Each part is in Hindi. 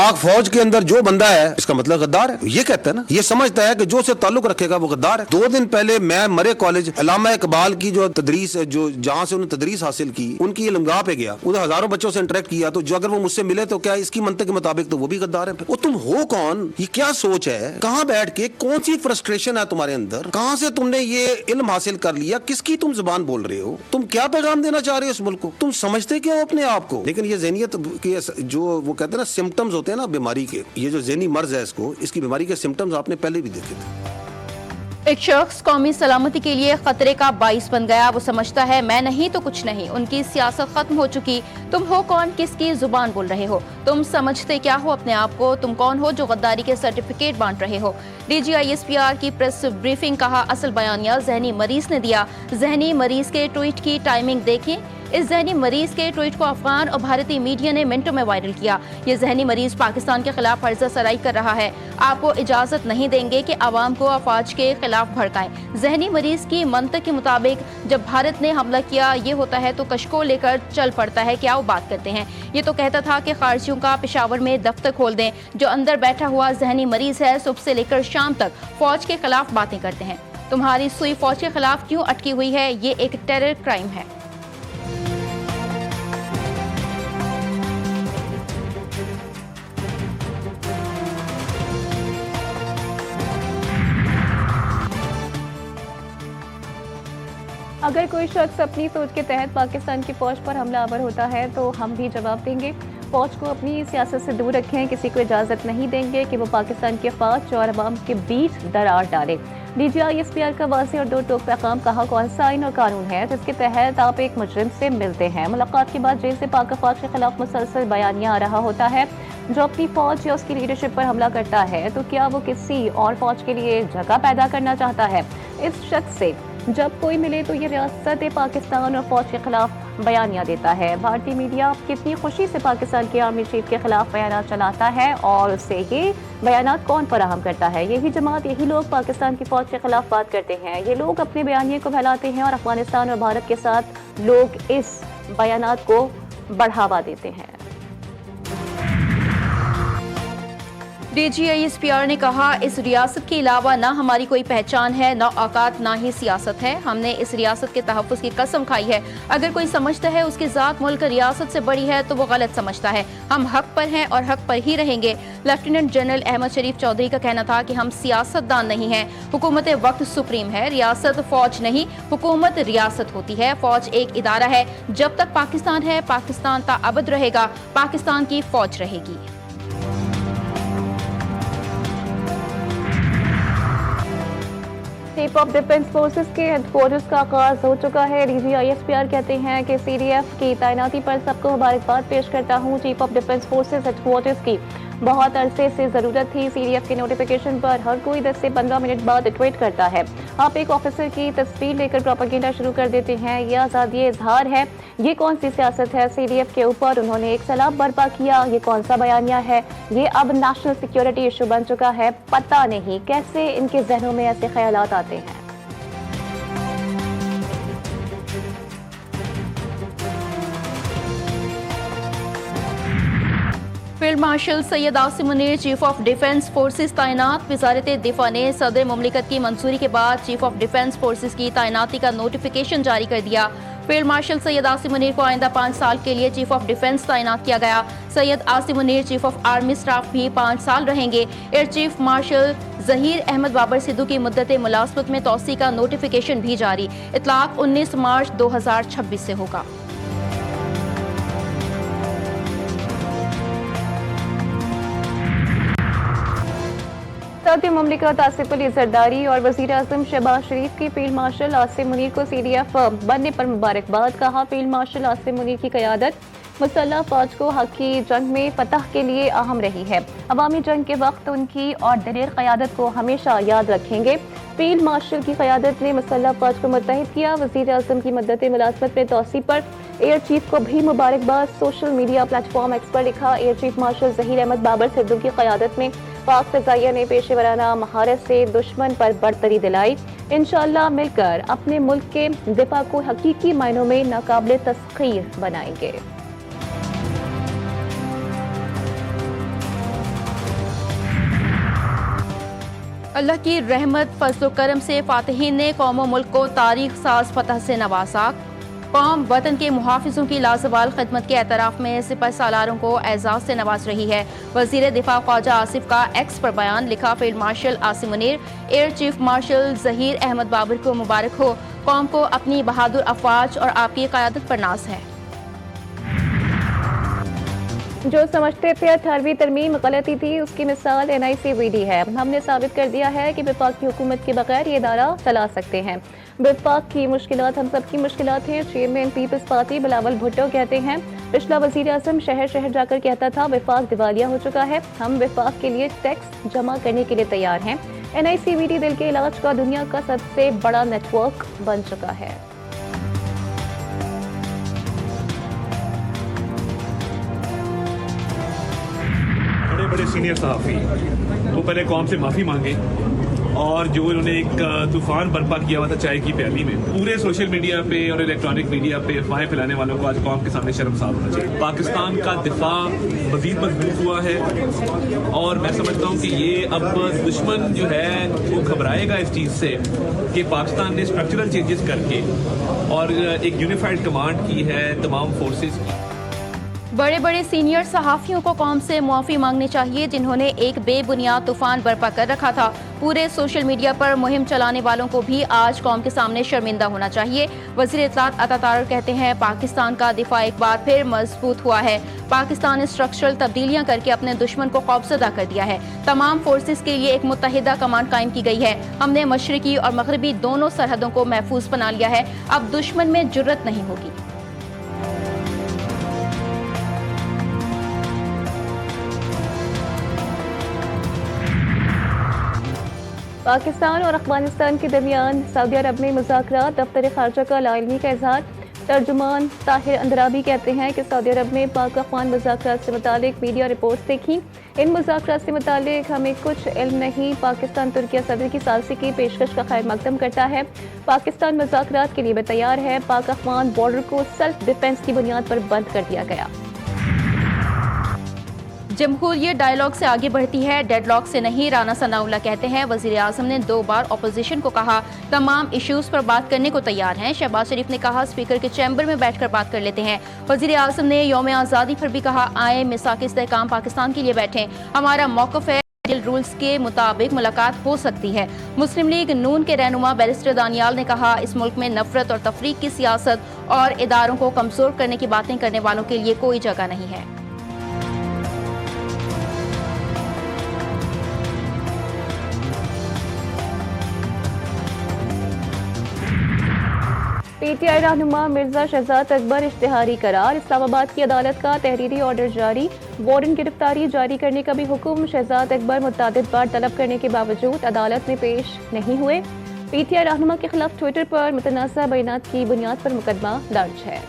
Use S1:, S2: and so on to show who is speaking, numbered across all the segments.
S1: पाक फौज के अंदर जो बंदा है इसका मतलब गद्दार है, ये कहता है ना, ये समझता है कि जो से ताल्लुक रखेगा वो गद्दार है। 2 दिन पहले मैं मरे कॉलेज अल्लामा इकबाल की जो तदरीस है, जो जहाँ से उन्होंने तदरीस हासिल की, उनकी लमगाह पे गया, उधर हजारों बच्चों से इंटरेक्ट किया, तो जो अगर वो मुझसे मिले तो क्या इसकी मंतक के मुताबिक तो वो भी गद्दार है। वो तुम हो कौन, ये क्या सोच है, कहाँ बैठ के कौन सी फ्रस्ट्रेशन है तुम्हारे अंदर, कहाँ से तुमने ये इल्म हासिल कर लिया, किसकी तुम जुबान बोल रहे हो, तुम क्या पैगाम देना चाह रहे हो इस मुल्क को, तुम समझते क्या हो अपने आप को। लेकिन ये ज़हनियत के जो वो कहते हैं ना सिम्टम्स होते हैं ना बीमारी के, ये जो ज़हनी मर्ज है इसको, इसकी बीमारी के सिम्टम्स आपने पहले भी देखे थे।
S2: एक शख्स कौमी सलामती के लिए खतरे का बाइस बन गया। वो समझता है मैं नहीं तो कुछ नहीं, उनकी सियासत खत्म हो चुकी। तुम हो कौन, किसकी जुबान बोल रहे हो, तुम समझते क्या हो अपने आप को, तुम कौन हो जो गद्दारी के सर्टिफिकेट बांट रहे हो। DGISPR की प्रेस ब्रीफिंग, कहा असल बयानिया जहनी मरीज ने दिया। जहनी मरीज के ट्वीट की टाइमिंग देखें। इस जहनी मरीज के ट्वीट को अफगान और भारतीय मीडिया ने मिनटों में वायरल किया। ये जहनी मरीज पाकिस्तान के खिलाफ फर्जा सराई कर रहा है। आपको इजाजत नहीं देंगे कि आवाम को अफवाज के खिलाफ भड़काएं। जहनी मरीज की मंतक के मुताबिक जब भारत ने हमला किया ये होता है तो कशको लेकर चल पड़ता है। क्या वो बात करते हैं, ये तो कहता था कि खारजियों का पेशावर में दफ्तर खोल दें। जो अंदर बैठा हुआ जहनी मरीज है सुबह से लेकर शाम तक फौज के खिलाफ बातें करते हैं। तुम्हारी सुई फौज के खिलाफ क्यों अटकी हुई है, ये एक टेरर क्राइम है।
S3: अगर कोई शख्स अपनी सोच के तहत पाकिस्तान की फौज पर हमलावर होता है तो हम भी जवाब देंगे। फौज को अपनी सियासत से दूर रखें, किसी को इजाज़त नहीं देंगे कि वो पाकिस्तान के फौज और अवाम के बीच दरार डाले। DGISPR का वाज़ेह और दो टोक पैगाम, कहा कौन सा आइन और कानून है जिसके तहत आप एक मुजरिम से मिलते हैं। मुलाकात के बाद जेल से पाक फौज के खिलाफ मुसलसल बयानिया आ रहा होता है। जो अपनी फौज या उसकी लीडरशिप पर हमला करता है तो क्या वो किसी और फौज के लिए जगह पैदा करना चाहता है। इस शख्स से जब कोई मिले तो ये रियासत पाकिस्तान और फौज के खिलाफ बयानिया देता है। भारतीय मीडिया कितनी खुशी से पाकिस्तान के आर्मी चीफ के खिलाफ बयान चलाता है और उससे ये बयान कौन फराहम करता है। यही जमात, यही लोग पाकिस्तान की फौज के खिलाफ बात करते हैं। ये लोग अपने बयानिए को फैलाते हैं और अफगानिस्तान और भारत के साथ लोग इस बयानात को बढ़ावा देते हैं।
S2: DGISPR ने कहा इस रियासत के अलावा ना हमारी कोई पहचान है, ना औकात, ना ही सियासत है। हमने इस रियासत के तहफ़्फ़ुज़ की कसम खाई है। अगर कोई समझता है उसकी ज़ात मुल्क रियासत से बड़ी है तो वो गलत समझता है। हम हक पर हैं और हक पर ही रहेंगे। लेफ्टिनेंट जनरल अहमद शरीफ चौधरी का कहना था कि हम सियासतदान नहीं हैं। हुकूमत वक्त सुप्रीम है, रियासत फौज नहीं, हुकूमत रियासत होती है। फौज एक इदारा है। जब तक पाकिस्तान है पाकिस्तान ताअबद रहेगा, पाकिस्तान की फौज रहेगी।
S3: चीफ ऑफ डिफेंस फोर्सेस के हेडक्वार्टर्स का आगाज हो चुका है। DGISPR कहते हैं कि CDF की तैनाती पर सबको मुबारकबाद पेश करता हूँ। Chief of defence forces headquarters की बहुत अरसे से ज़रूरत थी। CDF के नोटिफिकेशन पर हर कोई 10 से 15 मिनट बाद ट्वीट करता है। आप एक ऑफिसर की तस्वीर लेकर प्रोपेगेंडा शुरू कर देते हैं। यह आज़ादी इजहार है, ये कौन सी सियासत है। CDF के ऊपर उन्होंने एक सैलाब बर्पा किया, ये कौन सा बयानिया है। ये अब नेशनल सिक्योरिटी इशू बन चुका है। पता नहीं कैसे इनके जहनों में ऐसे ख्यालात आते हैं।
S2: Field marshal Syed Asim Munir chief of defence forces तैनात। वजारत दिफा ने सदर मुमलिकत की मंजूरी के बाद चीफ ऑफ डिफेंस फोर्सेस की तैनाती का नोटिफिकेशन जारी कर दिया। फील्ड मार्शल सैयद आसिम मुनीर को आइंदा 5 साल के लिए चीफ ऑफ डिफेंस तैनात किया गया। Syed Asim Munir chief of army staff भी 5 साल रहेंगे। Air chief marshal Zaheer Ahmed Babar Sidhu की मुद्दत मुलाजमत में तौसी का नोटिफिकेशन भी जारी। इतलाक 19 मार्च 2026 से होगा।
S3: सदर मुमलिकत आसिफ अली जरदारी और वज़ीर आज़म शहबाज शरीफ की फील्ड मार्शल आसिम मुनीर को CDF बनने पर मुबारकबाद। कहा फील्ड मार्शल आसिम मुनीर की क़यादत मुसल्लह फौज को हक की जंग में फतह के लिए अहम रही है। अवामी जंग के वक्त उनकी और दलेर क़यादत को हमेशा याद रखेंगे। फील्ड मार्शल की क़यादत ने मुसल्लह फौज को मुत्तहिद किया। वज़ीर आज़म की मुद्दत मुलाज़मत में तौसी पर एयर चीफ को भी मुबारकबाद। सोशल मीडिया प्लेटफॉर्म एक्स पर लिखा air chief marshal Zaheer Ahmed Babar Sidhu की क़यादत में पाक फ़िज़ाइया ने पेशेवराना महारत से दुश्मन पर बरतरी दिलाई। इंशाअल्लाह मिलकर अपने मुल्क के दिफा को हकीकी मायनों में नाकाबिले तस्खीर बनाएंगे।
S2: अल्लाह की रहमत फजल करम से फातिहीन ने कौम और मुल्क को तारीख साज फतह से नवाजा। कौम वतन के मुहाफिजों की लाजवाल खिदमत के एतराफ़ में सिपह सालारों को एजाज से नवाज रही है। वजीर दिफा ख्वाजा आसिफ का एक्स पर बयान, लिखा field marshal Asim Munir, air chief marshal Zaheer Ahmed Babar को मुबारक हो। कौम को अपनी बहादुर अफवाज और आपकी क़यादत पर नाज है।
S3: जो समझते थे 18वीं तरमीम गलती थी, उसकी मिसाल NICVD है। हमने साबित कर दिया है कि वफाक की हुकूमत के बगैर ये इदारा चला सकते हैं। वफाक की मुश्किलात हम सब की मुश्किलात हैं। चेयरमैन पीपल्स पार्टी बिलावल भुट्टो कहते हैं, पिछला वजीर आज़म शहर शहर जाकर कहता था वफाक दिवालिया हो चुका है। हम वफाक के लिए टैक्स जमा करने के लिए तैयार हैं। NICVD दिल के इलाज का दुनिया का सबसे बड़ा नेटवर्क बन चुका है।
S4: बड़े बड़े सीनियर सहाफ़ी वो पहले कौम से माफ़ी मांगे, और जो उन्होंने एक तूफान बर्पा किया हुआ था चाय की प्याली में, पूरे सोशल मीडिया पे और इलेक्ट्रॉनिक मीडिया पे अफवाहें फैलाने वालों को आज कौम के सामने शर्मसार होना चाहिए। पाकिस्तान का दिफा मजीद मजबूत हुआ है और मैं समझता हूँ कि ये अब दुश्मन जो है वो घबराएगा इस चीज़ से कि पाकिस्तान ने स्ट्रक्चरल चेंजेस करके और एक यूनिफाइड कमांड की है तमाम फोर्सेस की।
S2: बड़े बड़े सीनियर सहाफ़ियों को कौम से मुआफ़ी मांगनी चाहिए जिन्होंने एक बेबुनियाद तूफान बर्पा कर रखा था। पूरे सोशल मीडिया पर मुहिम चलाने वालों को भी आज कौम के सामने शर्मिंदा होना चाहिए। वज़ीर इत्तलात अता तारर कहते हैं, पाकिस्तान का दिफा एक बार फिर मजबूत हुआ है। पाकिस्तान ने स्ट्रक्चरल तब्दीलियां करके अपने दुश्मन को खौफजदा कर दिया है। तमाम फोर्सेस के लिए एक मुत्तहिदा कमांड कायम की गई है। हमने मशरकी और मगरबी दोनों सरहदों को महफूज बना लिया है। अब दुश्मन में जुर्रत नहीं होगी।
S3: पाकिस्तान और अफगानिस्तान के दरमियान सऊदी अरब में मुज़ाकरात, दफ्तर खारजा का लाइलमी का इजहार। तर्जुमान ताहिर अंदराबी कहते हैं कि सऊदी अरब में पाक अफगान मुज़ाकरात से मुतालिक मीडिया रिपोर्ट्स देखी। इन मुज़ाकरात से मुतालिक हमें कुछ इल्म नहीं। पाकिस्तान तुर्किया सदर की सालसी की पेशकश का खैर मकदम करता है। पाकिस्तान मुज़ाकरात के लिए भी तैयार है। पाक अफगान बॉर्डर को सेल्फ डिफेंस की बुनियाद पर बंद कर दिया गया।
S2: जमहूरियत डायलॉग से आगे बढ़ती है, डेडलॉक से नहीं। राना सनाउल्लाह कहते हैं, वजीर आज़म ने 2 बार अपोजिशन को कहा तमाम इश्यूज पर बात करने को तैयार हैं। शहबाज शरीफ ने कहा स्पीकर के चैम्बर में बैठकर बात कर लेते हैं। वजीर आज़म ने यौम आज़ादी पर भी कहा आए मिसाक इस्तेहकाम पाकिस्तान के लिए बैठें, हमारा मौक़िफ़ है, रूल्स के मुताबिक मुलाकात हो सकती है। मुस्लिम लीग नून के रहनुमा बैरिस्टर दानियाल ने कहा इस मुल्क में नफरत और तफरीक की सियासत और इदारों को कमजोर करने की बातें करने वालों के लिए कोई जगह नहीं है।
S3: PTI रहनुमा मिर्जा शहजाद अकबर इश्तिहारी करार। इस्लामाबाद की अदालत का तहरीरी ऑर्डर जारी, वारंट गिरफ्तारी जारी करने का भी हुक्म। शहजाद अकबर मुतअद्दिद बार तलब करने के बावजूद अदालत में पेश नहीं हुए। PTI रहनुमा के खिलाफ ट्विटर पर मुतनाज़ा बयानात की बुनियाद पर मुकदमा दर्ज है।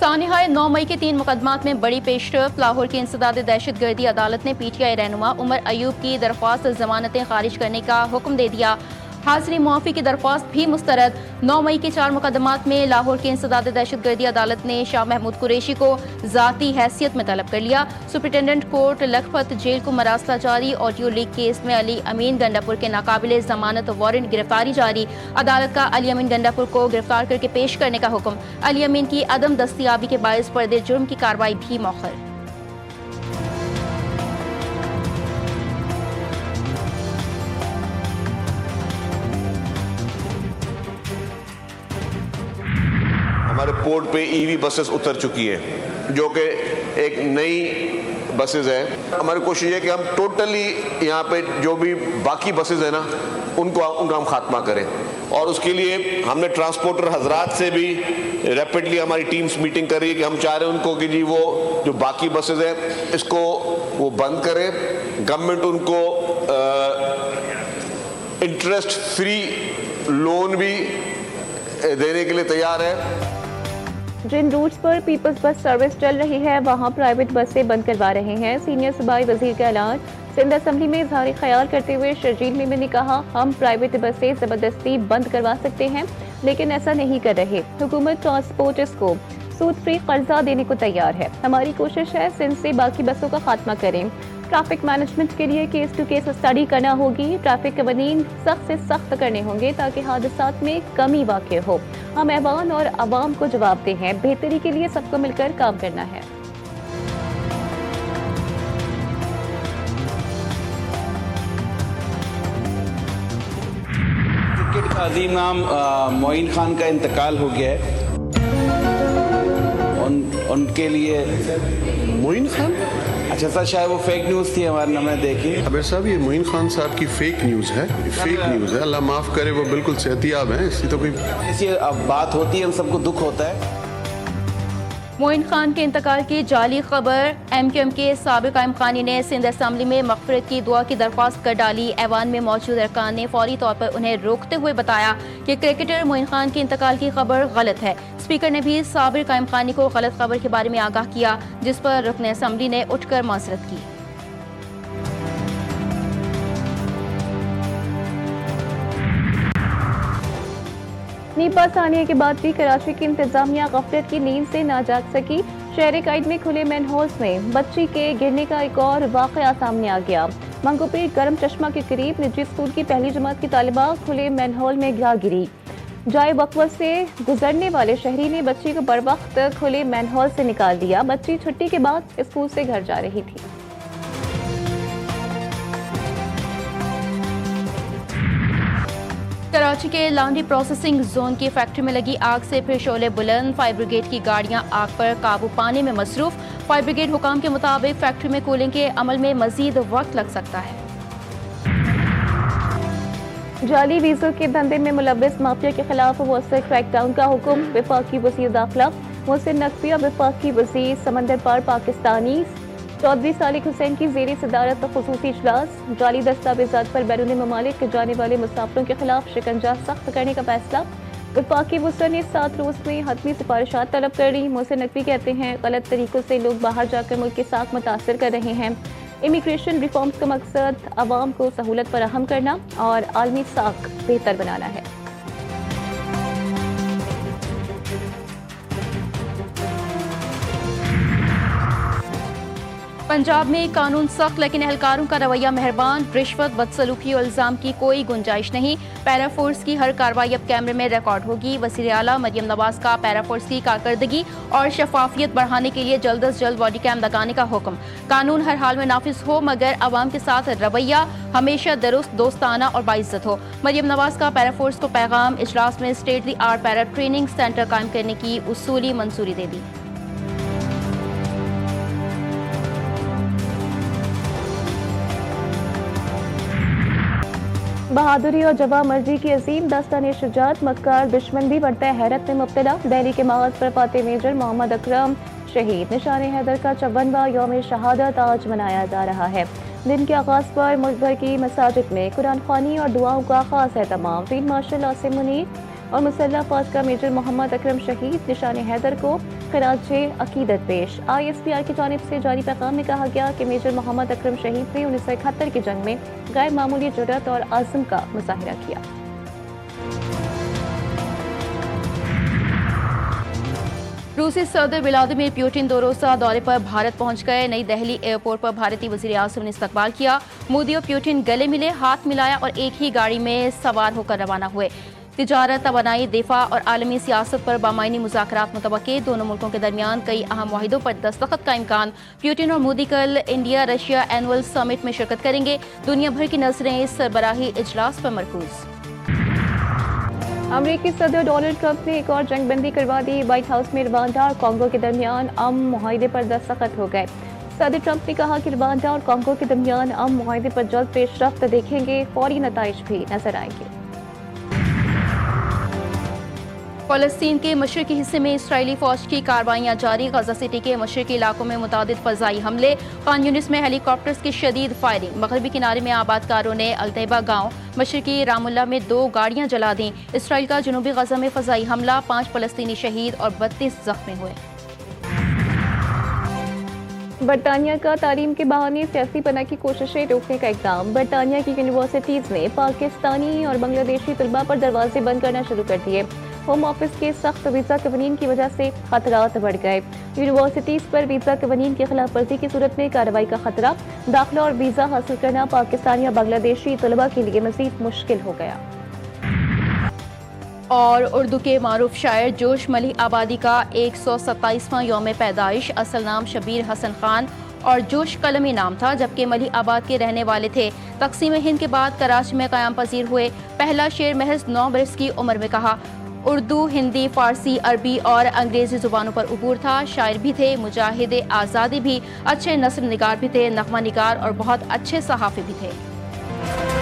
S2: सानिहाय 9 मई के 3 मुकदमात में बड़ी पेशरफ। लाहौर की इंसदाद दहशतगर्दी अदालत ने PTI रहनुमा उमर अयूब की दरख्वास्त जमानतें खारिज करने का हुक्म दे दिया। हाजिरी मुआफ़ी की दरख्वास्त भी मुस्तरद। 9 मई के 4 मुकदमात में लाहौर की इंसदाद दहशतगर्दी अदालत ने शाह महमूद कुरैशी को ज़ाती हैसियत में तलब कर लिया। सुप्रिटेंडेंट कोर्ट लखपत जेल को मरासला जारी। ऑडियो लीक केस में अली अमीन गंडापुर के नाकाबिले जमानत वारंट गिरफ्तारी जारी। अदालत का अली अमीन गंडापुर को गिरफ्तार करके पेश करने का हुक्म। अली अमीन की अदम दस्तियाबी के बायस पर्दे जुर्म की कार्रवाई भी मौखर।
S5: हमारे पोर्ट पे EV बसेस उतर चुकी है जो कि एक नई बसेस है। हमारी कोशिश है कि हम टोटली यहाँ पे जो भी बाकी बसेस है ना उनका हम खात्मा करें, और उसके लिए हमने ट्रांसपोर्टर हजरात से भी रैपिडली हमारी टीम्स मीटिंग कर रही है कि हम चाह रहे हैं उनको कि जी वो जो बाकी बसेस है इसको वो बंद करें। गवर्नमेंट उनको इंटरेस्ट फ्री लोन भी देने के लिए तैयार है।
S3: जिन रूट्स पर पीपल्स बस सर्विस चल रही है वहां प्राइवेट बसें बंद करवा रहे हैं। सीनियर सूबाई वजीर का ऐलान। सिंध असम्बली में इजहार ख्याल करते हुए शर्जील मीमी ने कहा हम प्राइवेट बसें जबरदस्ती बंद करवा सकते हैं लेकिन ऐसा नहीं कर रहे। हुकूमत ट्रांसपोर्टर्स को सूद फ्री कर्जा देने को तैयार है। हमारी कोशिश है सिंध से बाकी बसों का खात्मा करें। ट्रैफिक मैनेजमेंट के लिए केस टू केस स्टडी करना होगी। ट्रैफिक कवानीन सख्त से सख्त करने होंगे ताकि हादसात में कमी वाक़ हो। हम ऐवान और आवाम को जवाब दे हैं। बेहतरी के लिए सबको मिलकर काम करना है।
S6: क्रिकेट का अजीम नाम मोइन खान का इंतकाल हो गया है। उनके लिए
S7: मोइन खान?
S6: अच्छा सर, शायद वो फेक न्यूज़ थी हमारे नाम में देखी।
S7: अबे साहब, ये मोइन खान साहब की फेक न्यूज़ है। फेक न्यूज़ है, अल्लाह माफ़ करे, वो बिल्कुल सेहतियाब हैं। इसकी तो कोई
S6: ऐसी अब बात होती है, हम सबको दुख होता है।
S2: मोइन खान के इंतकाल की जाली खबर। MQM के साबिक कायम-खानी ने सिंध असम्बली में मग़फ़िरत की दुआ की दरख्वास्त कर डाली। ऐवान में मौजूद अरकान ने फौरी तौर पर उन्हें रोकते हुए बताया कि क्रिकेटर मोइन खान के इंतकाल की खबर गलत है। स्पीकर ने भी साबिक कायम-खानी को गलत खबर के बारे में आगाह किया, जिस पर रुकन असम्बली ने उठकर माज़रत की।
S3: नीपा सानिया के बाद भी कराची की इंतजामिया गफलत की नींद से ना जाग सकी। शहर काइद में खुले मैनहोल्स में बच्ची के गिरने का एक और वाकया सामने आ गया। मंगोपीर गरम चश्मा के करीब निजी स्कूल की पहली जमात की तालिबा खुले मैनहोल में गिरा गिरी। जाए वक्त से गुजरने वाले शहरी ने बच्ची को बर वक्त खुले मैनहोल से निकाल दिया। बच्ची छुट्टी के बाद स्कूल से घर जा रही थी।
S2: कराची के लांड्री प्रोसेसिंग जोन की फैक्ट्री में लगी आग से फिर शोले बुलंद। फायर ब्रिगेड की गाड़ियां आग पर काबू पाने में मसरूफ। फायर ब्रिगेड हुकाम के मुताबिक फैक्ट्री में कूलिंग के अमल में मजीद वक्त लग सकता है।
S3: जाली वीज़ों के धंधे में मुलव्वस माफिया के खिलाफ मुअस्सर क्रैकडाउन का हुक्म। वफाकी वज़ीर दाखिला मोहसिन नकवी और वफाकी वज़ीर समंदर पार पाकिस्तानी चौधरी सालिक हुसैन की ज़ेर सदारत ख़ुसूसी इजलास। जाली दस्तावेज़ात पर बैरून ममालिक जाने वाले मुसाफिरों के खिलाफ शिकंजा सख्त करने का फैसला। वफाकी वज़ीर ने 7 रोज़ में हतमी सिफारिशात तलब कर ली। मोहसिन नकवी कहते हैं गलत तरीकों से लोग बाहर जाकर मुल्क की साख मुतासर कर रहे हैं। इमिग्रेशन रिफॉर्म्स का मकसद आवाम को सहूलत फराहम करना और आलमी साख बेहतर बनाना है।
S2: पंजाब में कानून सख्त लेकिन एहलकारों का रवैया मेहरबान। रिश्वत बदसलूकी और इल्जाम की कोई गुंजाइश नहीं। पैरा फोर्स की हर कार्रवाई अब कैमरे में रिकॉर्ड होगी। वज़ीर आला मरियम नवाज का पैरा फोर्स की कारकर्दगी और शफाफियत बढ़ाने के लिए जल्द अज जल्द बॉडी कैम लगाने का हुक्म। कानून हर हाल में नाफिज हो मगर अवाम के साथ रवैया हमेशा दुरुस्त, दोस्ताना और बाइज्जत हो। मरियम नवाज का पैरा फोर्स को पैगाम। इजलास में state the art para training centre कायम करने की उसूली मंजूरी दे दी।
S3: बहादुरी और जवा मर्जी की अजीम दास्तान शुजात मक्कार दुश्मन भी बढ़ता है हैरत में मुब्तला। दिल्ली के मगाज पर फाते मेजर मोहम्मद अकरम शहीद। निशान हैदर का 54वां यौम शहादत आज मनाया जा रहा है। दिन के आगाज पर मुल्क भर की मसाजिद में कुरान ख्वानी और दुआओं का खास एहतमाम। फील्ड मार्शल आसिम मुनीर और मुसल्लह फौज का मेजर मोहम्मद अकरम शहीद। निशान हैदर को खराजे अकीदत पेश। ISPR की जानिब से जारी पैगाम में कहा गया कि मेजर मोहम्मद अकरम शहीद ने 1971 की जंग में गैर मामूली जुर्रत और आज़म का मुजाहिरा किया।
S2: रूसी सदर व्लादिमीर पुतिन 2 रोज़ा दौरे पर भारत पहुंच गए। नई दिल्ली एयरपोर्ट पर भारतीय वज़ीर आज़म ने इस्तकबाल किया। मोदी और पुतिन गले मिले, हाथ मिलाया और एक ही गाड़ी में सवार होकर रवाना हुए। तिजारत, तवानाई, दिफा और आलमी सियासत पर बामायनी मुज़ाकरात मुतवक्के। दोनों मुल्कों के दरमियान कई अहम मुआहिदों पर दस्तखत का इम्कान। पुतिन और मोदी कल इंडिया रशिया एनुअल समिट में शिरकत करेंगे। दुनिया भर की नजरें इस सरबराही इजलास पर मरकूज।
S3: अमेरिकी सदर डोनाल्ड ट्रंप ने एक और जंगबंदी करवा दी। व्हाइट हाउस में रवांडा और कॉन्गो के दरमियान अमन मुआहिदे पर दस्तखत हो गए। सदर ट्रंप ने कहा कि रवांडा और कॉन्गो के दरमियान अमन मुआहिदे पर जल्द पेशरफ्त देखेंगे। फौरी नताइज भी नजर आएंगे।
S2: फ़लस्तीन के मशरकी हिस्से में इसराइली फौज की कार्रवाइयाँ जारी। गजा सिटी के मशरकी इलाकों में मुतादिद फ़ज़ाई हमले। खान यूनिस में हेलीकॉप्टर्स की शदीद फायरिंग। मगरबी किनारे में आबादकारों ने अलतैबा गाँव, मशरकी रामुल्ला में 2 गाड़ियाँ जला दी। इसराइल का जनूबी गजा में फ़ज़ाई हमला, 5 फ़लस्तीनी शहीद और 32 जख्मी हुए।
S3: बरतानिया का तालीम के बहाने सियासी पनाह की कोशिशें रोकने का इक़दाम। बरतानिया की यूनिवर्सिटीज़ ने पाकिस्तानी और बांग्लादेशी तलबा पर दरवाजे बंद करना शुरू कर दिए। होम ऑफिस के सख्त वीज़ा कवानीन की वजह से खतरात बढ़ गए। यूनिवर्सिटीज़ पर वीज़ा कवानीन की खिलाफ वर्जी की सूरत में कार्रवाई का खतरा। दाखिला और वीज़ा हासिल करना पाकिस्तानी और बांग्लादेशी तलबा के लिए मज़ीद मुश्किल हो गया।
S2: और उर्दू के मारूफ शायर जोश मलिह आबादी का 127वां यौम पैदाइश। असल नाम शबीर हसन खान और जोश कलमी नाम था, जबकि मलिह आबाद के रहने वाले थे। तकसीम हिंद के बाद कराची में क़याम पजीर हुए। पहला शेर महज 9 बरस की उम्र में कहा। उर्दू, हिंदी, फारसी, अरबी और अंग्रेज़ी ज़ुबानों पर उबूर था। शायर भी थे, मुजाहिद आज़ादी भी, अच्छे नस्र निगार भी थे, नग़मा निगार और बहुत अच्छे सहाफ़ी भी थे।